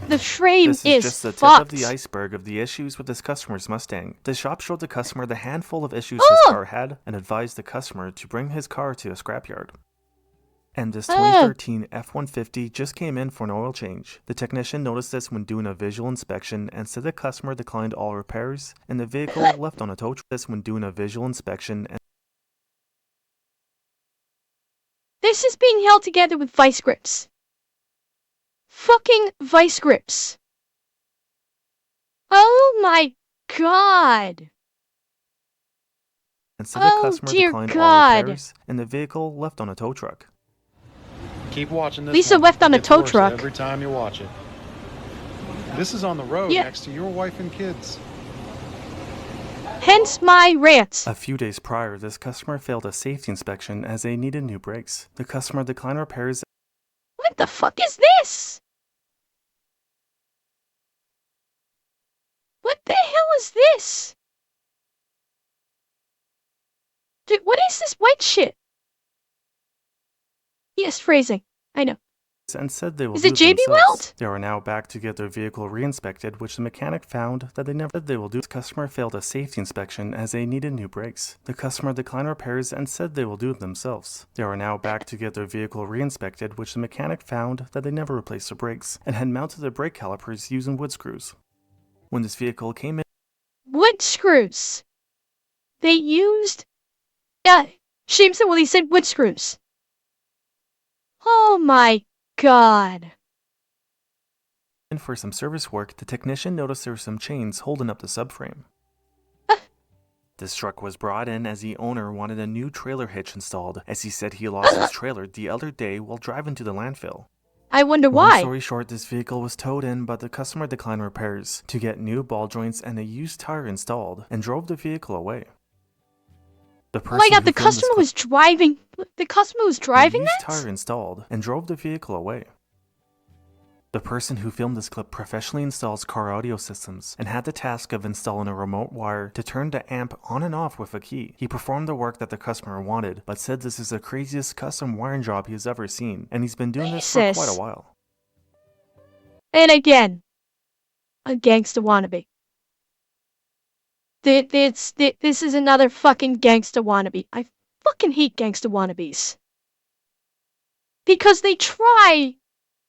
The frame This is just the tip of the iceberg of the issues with this customer's Mustang. The shop showed the customer the handful of issues his car had and advised the customer to bring his car to a scrapyard. And this 2013 F-150 just came in for an oil change. The technician noticed this when doing a visual inspection and said the customer declined all repairs and the vehicle left on a tow truck. This is being held together with vice grips. Fucking vice grips. Oh my God. And so the customer declined all repairs and the vehicle left on a tow truck. Keep watching this. Lisa left on a tow truck. Every time you watch it. This is on the road next to your wife and kids. Hence my rants. A few days prior, this customer failed a safety inspection as they needed new brakes. The customer declined repairs. What the fuck is this? What the hell is this? Dude, what is this white shit? Yes, phrasing. I know. And said they will Is do it JB themselves. Weld? They are now back to get their vehicle re-inspected, which the mechanic found that they will do. The customer failed a safety inspection as they needed new brakes. The customer declined repairs and said they will do it themselves. They are now back to get their vehicle re-inspected, which the mechanic found that they never replaced the brakes and had mounted their brake calipers using wood screws. When this vehicle came in, wood screws. They used. Shame said, well, he said wood screws. Oh my god. for some service work, the technician noticed there were some chains holding up the subframe. This truck was brought in as the owner wanted a new trailer hitch installed, as he said he lost his trailer the other day while driving to the landfill. I wonder Long why. story short, this vehicle was towed in, but the customer declined repairs to get new ball joints and a used tire installed and drove the vehicle away. Oh my god, the customer was driving. The customer was driving used that? tire installed and drove the vehicle away. The person who filmed this clip professionally installs car audio systems and had the task of installing a remote wire to turn the amp on and off with a key. He performed the work that the customer wanted, but said this is the craziest custom wiring job he has ever seen, and he's been doing this for quite a while. And again, a gangsta wannabe. This is another fucking gangsta wannabe. I fucking hate gangsta wannabes. Because they try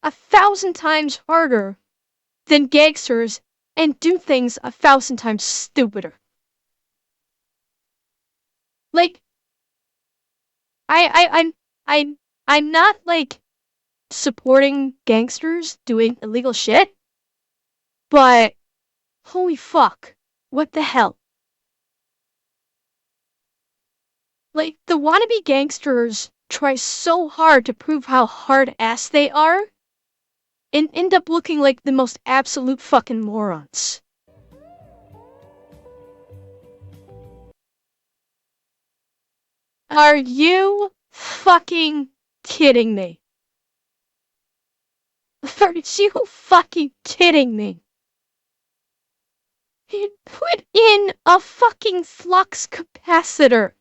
1,000 times harder than gangsters and do things 1,000 times stupider. Like, I'm not like supporting gangsters doing illegal shit, but holy fuck, what the hell? Like, the wannabe gangsters try so hard to prove how hard-ass they are, and end up looking like the most absolute fucking morons. Are you fucking kidding me? Are you fucking kidding me? He put in a fucking flux capacitor.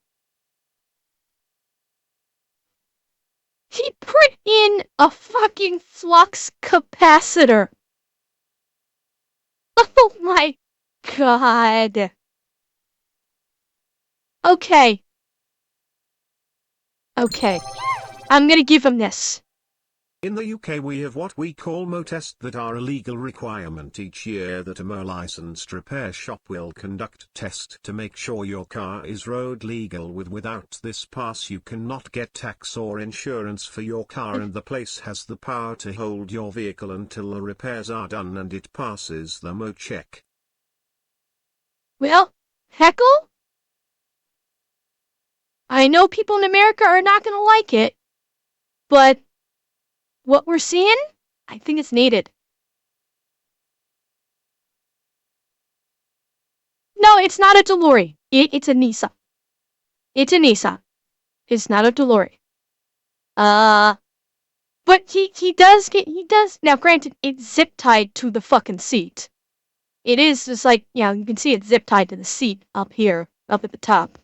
He put in a fucking flux capacitor. Oh my god. Okay. Okay. I'm gonna give him this. In the UK we have what we call MO tests that are a legal requirement each year that a MO licensed repair shop will conduct test to make sure your car is road legal. Without this pass you cannot get tax or insurance for your car, and the place has the power to hold your vehicle until the repairs are done and it passes the MO check. Well, heckle? I know people in America are not gonna like it, but what we're seeing, I think it's needed. No, it's not a Delory. It's a Nissan. It's a Nissan. It's not a Delory. But he does, now granted, it's zip tied to the fucking seat. It is just like, yeah, you can see it's zip tied to the seat up here, up at the top.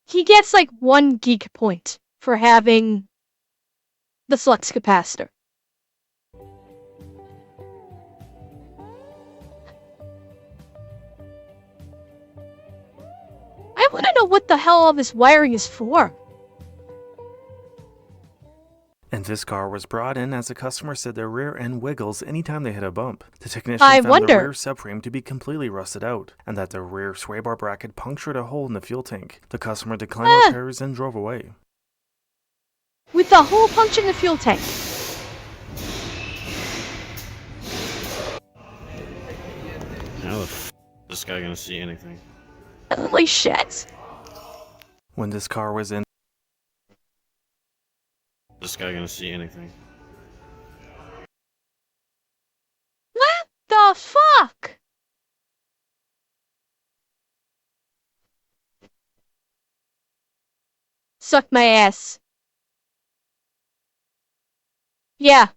He gets like 1 geek point for having the flux capacitor. I want to know what the hell all this wiring is for. And this car was brought in as the customer said their rear end wiggles anytime they hit a bump. The technician found the rear subframe to be completely rusted out, and that the rear sway bar bracket punctured a hole in the fuel tank. The customer declined repairs and drove away. With the hole punctured in the fuel tank. How the f is this guy gonna see anything? Holy shit. When this car was in, This guy gonna see anything? What the fuck? Suck my ass. Yeah.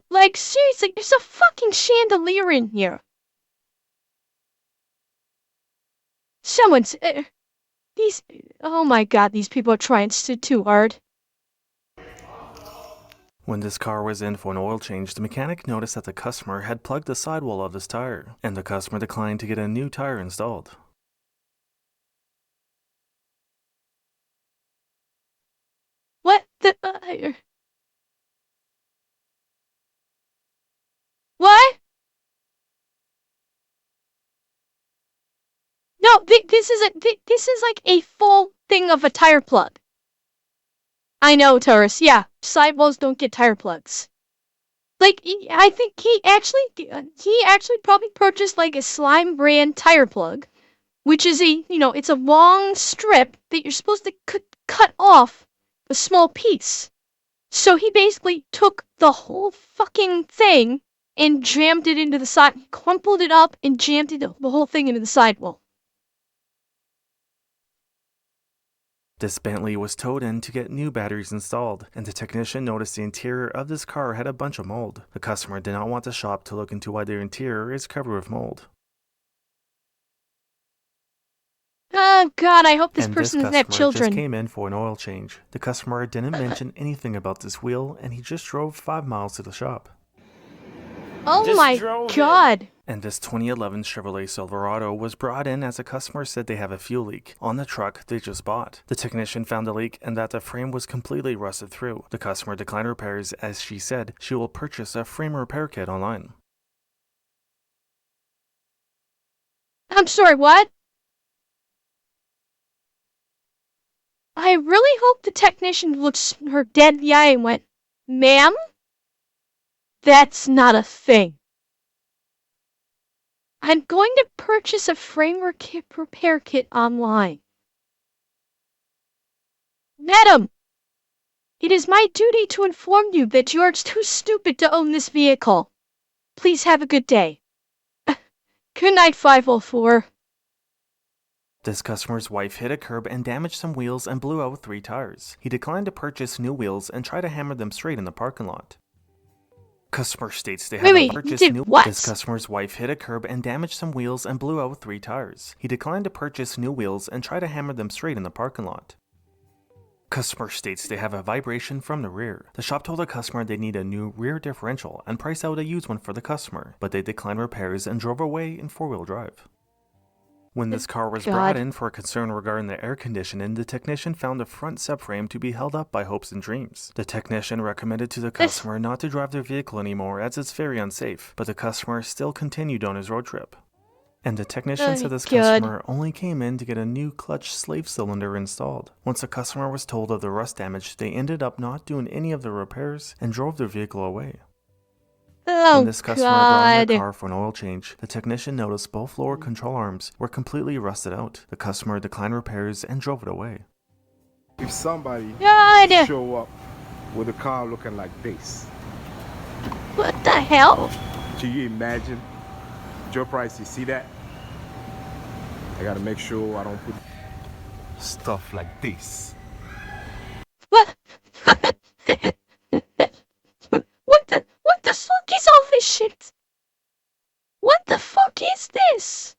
Like, seriously, there's a fucking chandelier in here. Someone's... Oh my god, these people are trying too hard. When this car was in for an oil change, the mechanic noticed that the customer had plugged the sidewall of his tire, and the customer declined to get a new tire installed. What the... What? No, this is like a full thing of a tire plug. I know, Taurus. Yeah, sidewalls don't get tire plugs. Like, I think he actually probably purchased like a Slime brand tire plug, which is it's a long strip that you're supposed to cut off a small piece. So he basically took the whole fucking thing and jammed it into the side, crumpled it up and jammed the whole thing into the sidewall. This Bentley was towed in to get new batteries installed, and the technician noticed the interior of this car had a bunch of mold. The customer did not want the shop to look into why their interior is covered with mold. Oh god, I hope this And person this doesn't have customer children. just came in for an oil change. The customer didn't mention anything about this wheel, and he just drove 5 miles to the shop. Oh my god. And this 2011 Chevrolet Silverado was brought in as a customer said they have a fuel leak on the truck they just bought. The technician found the leak and that the frame was completely rusted through. The customer declined repairs as she said she will purchase a frame repair kit online. I'm sorry, what? I really hope the technician looked her dead in the eye and went, "Ma'am? That's not a thing. I'm going to purchase a frame repair kit online. Madam, it is my duty to inform you that you are too stupid to own this vehicle. Please have a good day. Good night, 504. This customer's wife hit a curb and damaged some wheels and blew out 3 tires. He declined to purchase new wheels and tried to hammer them straight in the parking lot. Customer states they have purchased new. What? This customer's wife hit a curb and damaged some wheels and blew out 3 tires. He declined to purchase new wheels and tried to hammer them straight in the parking lot. Customer states they have a vibration from the rear. The shop told the customer they need a new rear differential and priced out a used one for the customer, but they declined repairs and drove away in 4-wheel drive. When this car was brought in for a concern regarding the air conditioning, the technician found the front subframe to be held up by hopes and dreams. The technician recommended to the customer not to drive their vehicle anymore as it's very unsafe, but the customer still continued on his road trip. And the technician said this customer only came in to get a new clutch slave cylinder installed. Once the customer was told of the rust damage, they ended up not doing any of the repairs and drove their vehicle away. When this customer brought in their car for an oil change, the technician noticed both lower control arms were completely rusted out. The customer declined repairs and drove it away. If somebody show up with a car looking like this, what the hell? Do you imagine? Joe Price, you see that? I gotta make sure I don't put stuff like this. What? What the fuck is all this shit? What the fuck is this?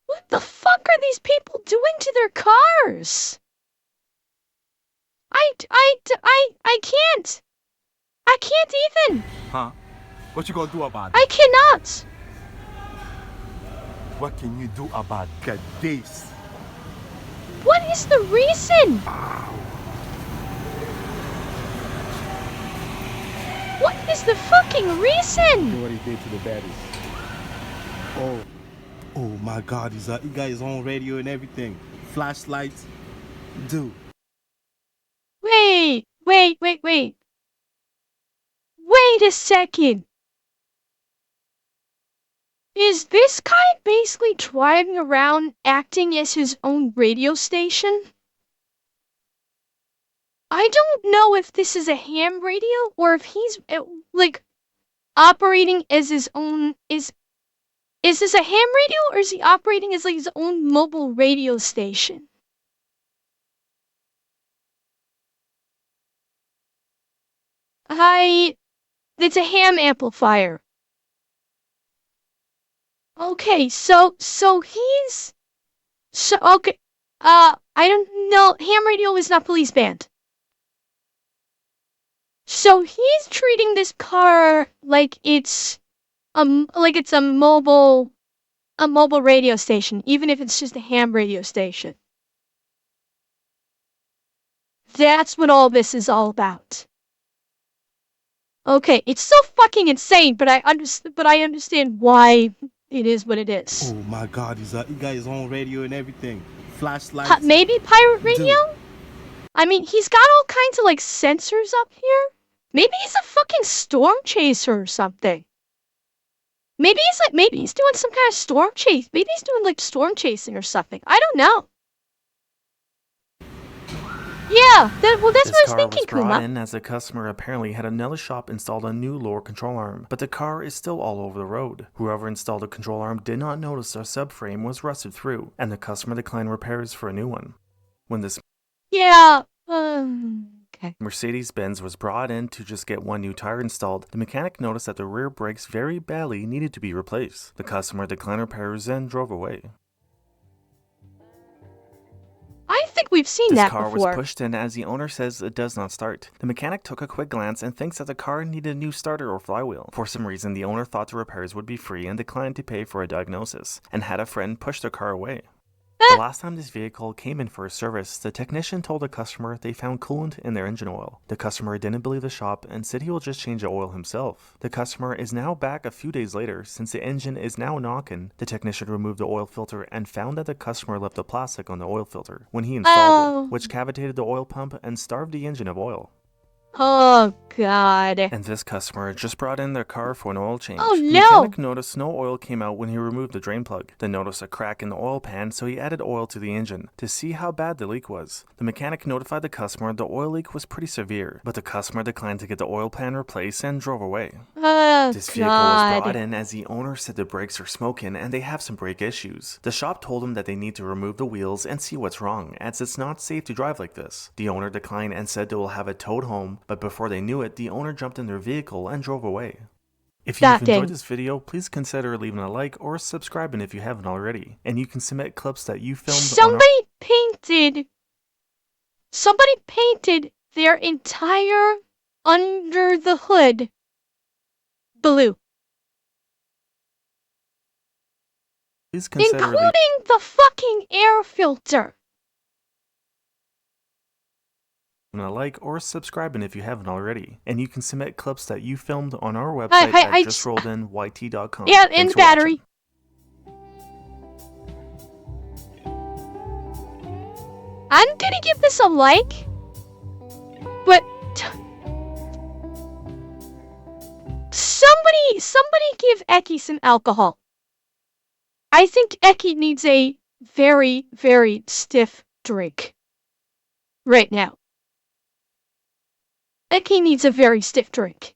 What the fuck are these people doing to their cars? I can't. I can't even. Huh? What you gonna do about it? I cannot. What can you do about this? What is the reason? What is the fucking reason? What he did to the batteries. Oh my God, he got his own radio and everything. Flashlights. Dude. Wait. Wait a second. Is this guy basically driving around acting as his own radio station? I don't know if this is a ham radio or if he's like operating as his own. Is this a ham radio or is he operating as like his own mobile radio station? It's a ham amplifier. Okay, so he's okay. I don't know. Ham radio is not police band. So he's treating this car like it's a mobile radio station, even if it's just a ham radio station. That's what all this is all about. Okay, it's so fucking insane, but I understand why it is what it is. Oh my god, he got his own radio and everything. Flashlights. Maybe pirate radio? Dude. I mean, he's got all kinds of like sensors up here. Maybe he's a fucking storm chaser or something. Maybe he's doing some kind of storm chase. Maybe he's doing like storm chasing or something. I don't know. Yeah, that's what I was thinking, This car was brought in as the customer apparently had another shop installed a new lower control arm, but the car is still all over the road. Whoever installed the control arm did not notice their subframe was rusted through, and the customer declined repairs for a new one. When this okay. Mercedes-Benz was brought in to just get one new tire installed, the mechanic noticed that the rear brakes very badly needed to be replaced. The customer declined repairs and drove away. I think we've seen that before. This car was pushed in as the owner says it does not start. The mechanic took a quick glance and thinks that the car needed a new starter or flywheel. For some reason, the owner thought the repairs would be free and declined to pay for a diagnosis, and had a friend push the car away. The last time this vehicle came in for a service, the technician told the customer they found coolant in their engine oil. The customer didn't believe the shop and said he will just change the oil himself. The customer is now back a few days later. Since the engine is now knocking, the technician removed the oil filter and found that the customer left the plastic on the oil filter when he installed it, which cavitated the oil pump and starved the engine of oil. Oh god. And this customer just brought in their car for an oil change. Oh no! The mechanic noticed no oil came out when he removed the drain plug, then noticed a crack in the oil pan, so he added oil to the engine to see how bad the leak was. The mechanic notified the customer the oil leak was pretty severe, but the customer declined to get the oil pan replaced and drove away. This vehicle was brought in as the owner said the brakes are smoking and they have some brake issues. The shop told him that they need to remove the wheels and see what's wrong, as it's not safe to drive like this. The owner declined and said they will have it towed home, but before they knew it, the owner jumped in their vehicle and drove away. If you've enjoyed this video, please consider leaving a like or subscribing if you haven't already. And you can submit clips that you filmed Somebody painted their entire under the hood blue. Please consider including the fucking air filter. a like or subscribing if you haven't already. And you can submit clips that you filmed on our website at justrolledyt.com. Yeah, and the battery. I'm gonna give this a like, but somebody give Eki some alcohol. I think Eki needs a very, very stiff drink right now. Eki needs a very stiff drink.